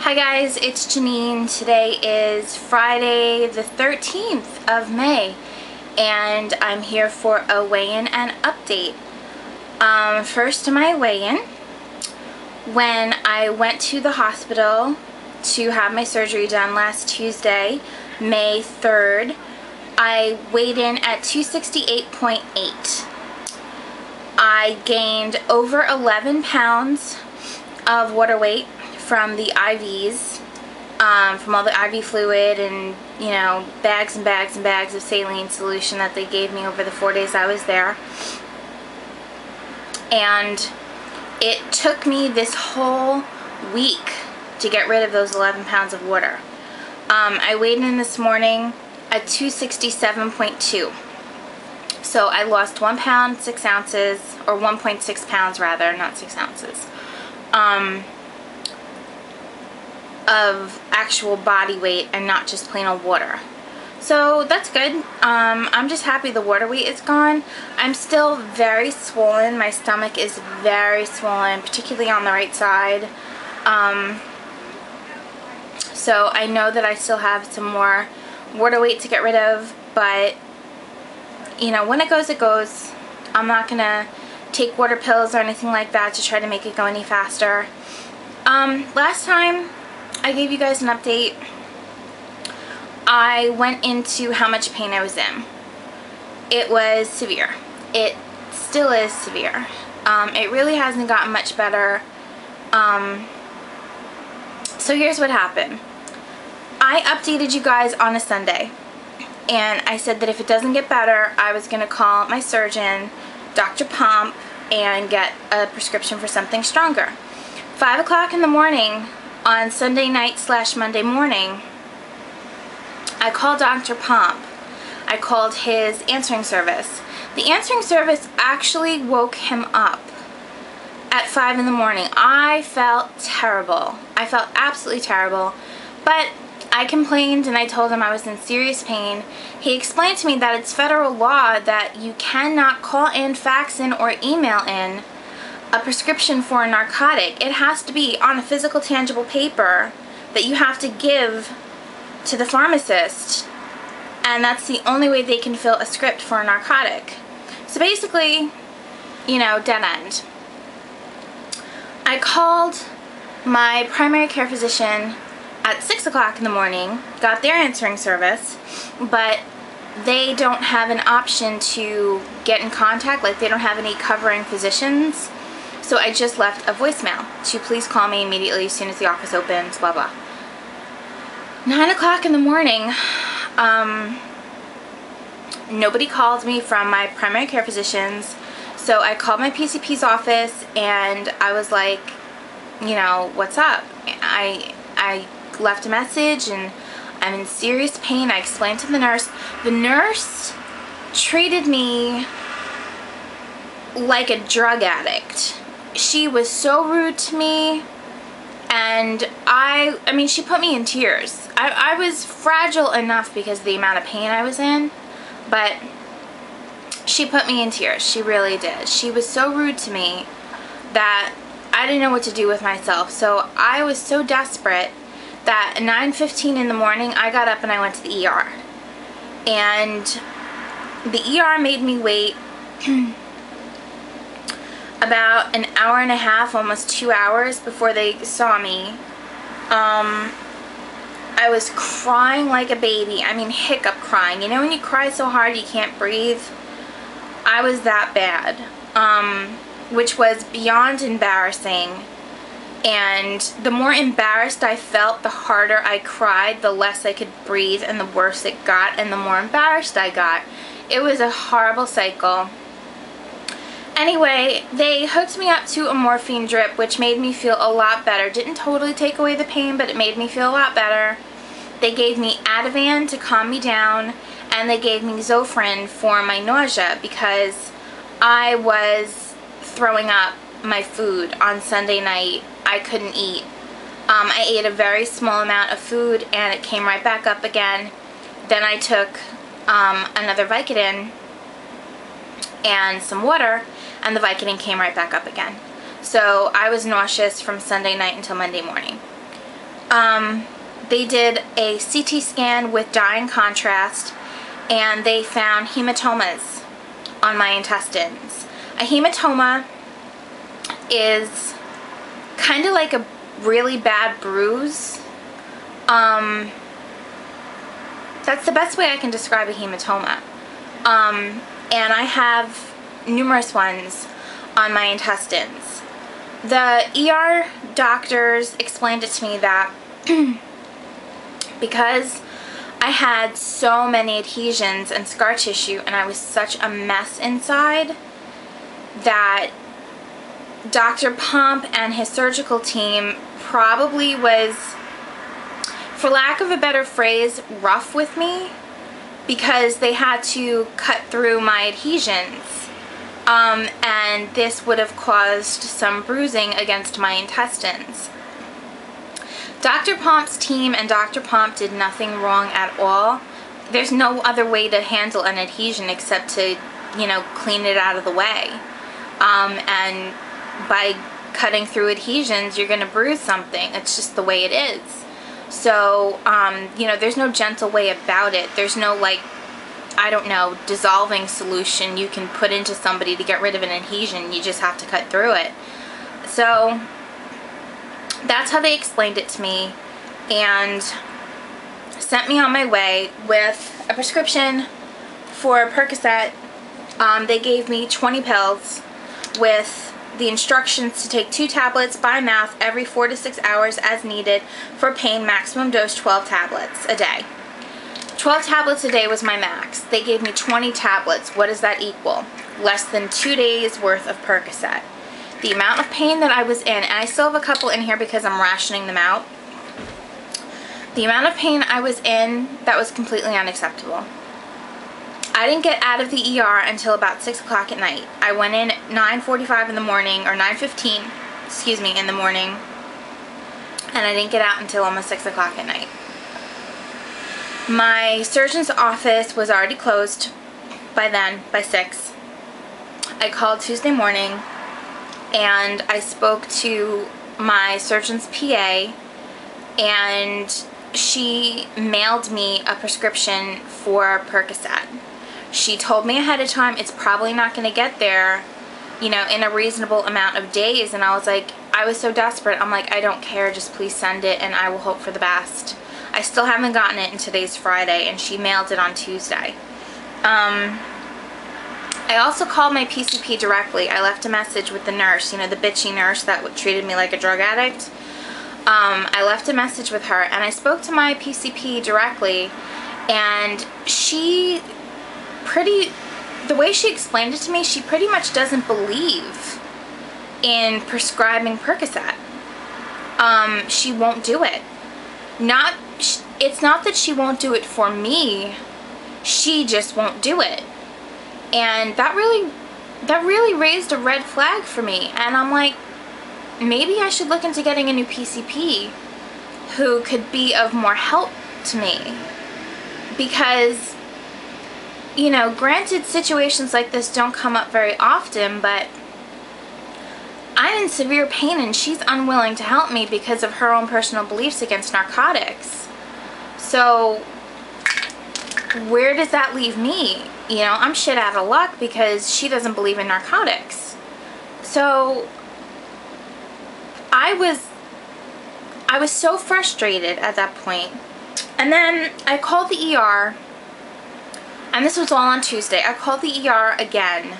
Hi guys, it's Janine. Today is Friday the 13th of May and I'm here for a weigh-in and update. First to my weigh-in. When I went to the hospital to have my surgery done last Tuesday, May 3rd, I weighed in at 268.8. I gained over 11 pounds of water weight from the IVs, from all the IV fluid and, you know, bags and bags and bags of saline solution that they gave me over the 4 days I was there. And it took me this whole week to get rid of those 11 pounds of water. I weighed in this morning at 267.2. So I lost 1 pound, 6 ounces, or 1.6 pounds rather, not 6 ounces. Of actual body weight and not just plain old water. So that's good. I'm just happy the water weight is gone. I'm still very swollen. My stomach is very swollen, particularly on the right side. So I know that I still have some more water weight to get rid of, but you know, when it goes, it goes. I'm not gonna take water pills or anything like that to try to make it go any faster. Last time I gave you guys an update, I went into how much pain I was in. It was severe. It still is severe. It really hasn't gotten much better. So here's what happened. I updated you guys on a Sunday, and I said that if it doesn't get better, I was going to call my surgeon, Dr. Pomp, and get a prescription for something stronger. 5 o'clock in the morning on Sunday night / Monday morning, I called Dr. Pomp. I called his answering service. The answering service actually woke him up at 5 in the morning. I felt terrible. I felt absolutely terrible. But I complained and I told him I was in serious pain. He explained to me that it's federal law that you cannot call in, fax in, or email in a prescription for a narcotic. It has to be on a physical, tangible paper that you have to give to the pharmacist, and that's the only way they can fill a script for a narcotic. So basically, you know, dead end. I called my primary care physician at 6 o'clock in the morning, got their answering service, but they don't have an option to get in contact, like they don't have any covering physicians. So I just left a voicemail to please call me immediately as soon as the office opens, blah blah. 9 o'clock in the morning, nobody called me from my primary care physicians, so I called my PCP's office and I was like, you know, what's up? I left a message and I'm in serious pain. I explained to the nurse. The nurse treated me like a drug addict. She was so rude to me, and I mean, she put me in tears. I was fragile enough because of the amount of pain I was in, but she put me in tears. She really did. She was so rude to me that I didn't know what to do with myself. So I was so desperate that at 9:15 in the morning, I got up and I went to the ER. And the ER made me wait about an hour and a half, almost 2 hours before they saw me. I was crying like a baby. I mean, hiccup crying. You know when you cry so hard you can't breathe? I was that bad, which was beyond embarrassing. And the more embarrassed I felt, the harder I cried, the less I could breathe, and the worse it got, and the more embarrassed I got. It was a horrible cycle. Anyway, they hooked me up to a morphine drip, which made me feel a lot better. Didn't totally take away the pain, but it made me feel a lot better. They gave me Ativan to calm me down, and they gave me Zofran for my nausea because I was throwing up my food on Sunday night. I couldn't eat. I ate a very small amount of food and it came right back up again. Then I took another Vicodin and some water, and the Vicodin came right back up again. So I was nauseous from Sunday night until Monday morning. They did a CT scan with dye and contrast, and they found hematomas on my intestines. A hematoma is kind of like a really bad bruise. That's the best way I can describe a hematoma. And I have numerous ones on my intestines. The ER doctors explained it to me that because I had so many adhesions and scar tissue and I was such a mess inside, that Dr. Pomp and his surgical team probably was, for lack of a better phrase, rough with me, because they had to cut through my adhesions. And this would have caused some bruising against my intestines. Dr. Pomp's team and Dr. Pomp did nothing wrong at all. There's no other way to handle an adhesion except to, you know, clean it out of the way. And by cutting through adhesions, you're going to bruise something. It's just the way it is. So, you know, there's no gentle way about it. There's no, like, I don't know, dissolving solution you can put into somebody to get rid of an adhesion. You just have to cut through it. So that's how they explained it to me, and sent me on my way with a prescription for Percocet. They gave me 20 pills with the instructions to take 2 tablets by mouth every 4 to 6 hours as needed for pain, maximum dose 12 tablets a day. 12 tablets a day was my max. They gave me 20 tablets. What does that equal? Less than 2 days worth of Percocet. The amount of pain that I was in, and I still have a couple in here because I'm rationing them out. The amount of pain I was in, that was completely unacceptable. I didn't get out of the ER until about 6 o'clock at night. I went in at 9:45 in the morning, or 9:15, excuse me, in the morning, and I didn't get out until almost 6 o'clock at night. My surgeon's office was already closed by then, by 6. I called Tuesday morning, and I spoke to my surgeon's PA, and she mailed me a prescription for Percocet. She told me ahead of time it's probably not going to get there, you know, in a reasonable amount of days, and I was like, I was so desperate. I'm like, I don't care, just please send it and I will hope for the best. I still haven't gotten it, and today's Friday, and she mailed it on Tuesday. I also called my PCP directly. I left a message with the nurse, you know, the bitchy nurse that treated me like a drug addict. I left a message with her, and I spoke to my PCP directly, and the way she explained it to me, she pretty much doesn't believe in prescribing Percocet. She won't do it. It's not that she won't do it for me, she just won't do it. And that really raised a red flag for me, and I'm like, maybe I should look into getting a new PCP who could be of more help to me. Because, you know, granted, situations like this don't come up very often, but I'm in severe pain and she's unwilling to help me because of her own personal beliefs against narcotics. So where does that leave me? You know, I'm shit out of luck because she doesn't believe in narcotics. So I was so frustrated at that point. And then I called the ER, and this was all on Tuesday. I called the ER again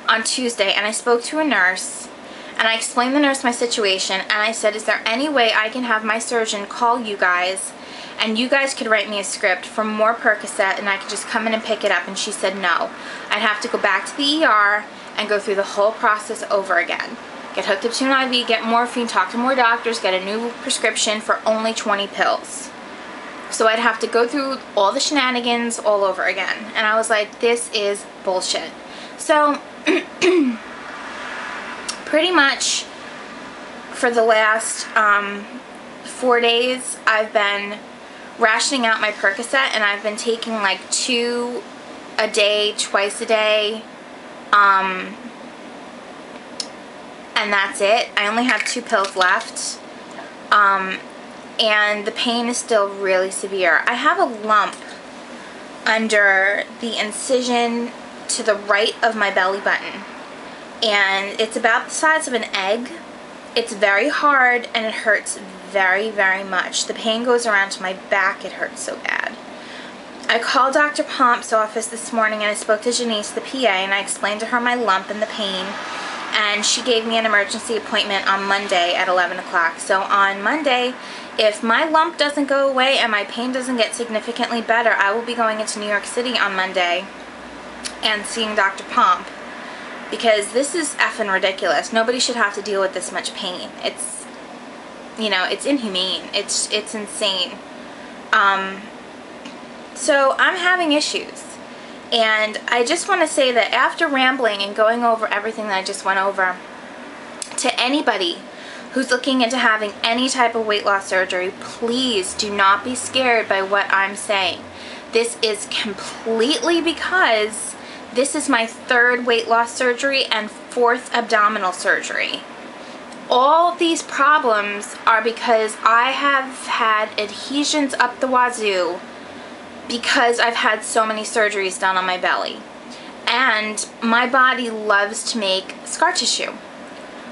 on Tuesday, and I spoke to a nurse, and I explained the nurse my situation, and I said, is there any way I can have my surgeon call you guys, and you guys could write me a script for more Percocet, and I could just come in and pick it up? And she said no. I'd have to go back to the ER and go through the whole process over again. Get hooked up to an IV, get morphine, talk to more doctors, get a new prescription for only 20 pills. So I'd have to go through all the shenanigans all over again. And I was like, this is bullshit. So pretty much for the last 4 days, I've been rationing out my Percocet, and I've been taking like 2 a day, twice a day, and that's it. I only have 2 pills left. and the pain is still really severe. I have a lump under the incision to the right of my belly button, and it's about the size of an egg. It's very hard and it hurts very, very much. The pain goes around to my back. It hurts so bad. I called Dr. Pomp's office this morning and I spoke to Janice, the PA, and I explained to her my lump and the pain, and she gave me an emergency appointment on Monday at 11 o'clock. So on Monday, if my lump doesn't go away and my pain doesn't get significantly better, I will be going into New York City on Monday and seeing Dr. Pomp, because this is effing ridiculous. Nobody should have to deal with this much pain. It's, you know, it's inhumane. It's insane. So I'm having issues. And I just want to say that after rambling and going over everything that I just went over, to anybody who's looking into having any type of weight loss surgery, please do not be scared by what I'm saying. This is completely because this is my 3rd weight loss surgery and 4th abdominal surgery. All these problems are because I have had adhesions up the wazoo because I've had so many surgeries done on my belly. And my body loves to make scar tissue.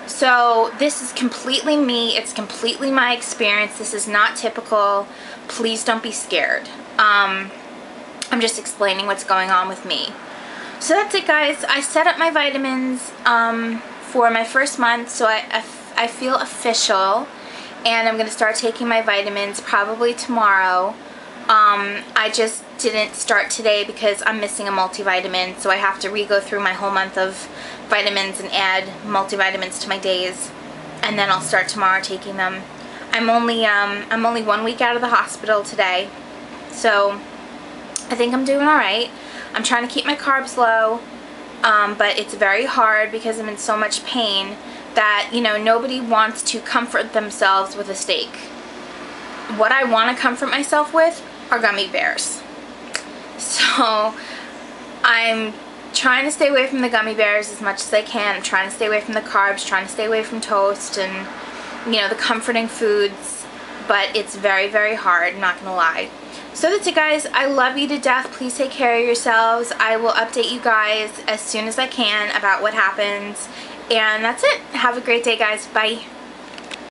So this is completely me. It's completely my experience. This is not typical. Please don't be scared. I'm just explaining what's going on with me. So that's it, guys. I set up my vitamins for my first month, so I feel official, and I'm going to start taking my vitamins probably tomorrow. I just didn't start today because I'm missing a multivitamin, so I have to re-go through my whole month of vitamins and add multivitamins to my days, and then I'll start tomorrow taking them. I'm only 1 week out of the hospital today, so I think I'm doing alright. I'm trying to keep my carbs low, but it's very hard because I'm in so much pain that, you know, nobody wants to comfort themselves with a steak. What I want to comfort myself with are gummy bears. So I'm trying to stay away from the gummy bears as much as I can. I'm trying to stay away from the carbs, trying to stay away from toast and, you know, the comforting foods, but it's very, very hard, I'm not gonna lie. So that's it, guys. I love you to death. Please take care of yourselves. I will update you guys as soon as I can about what happens, and that's it. Have a great day, guys. Bye.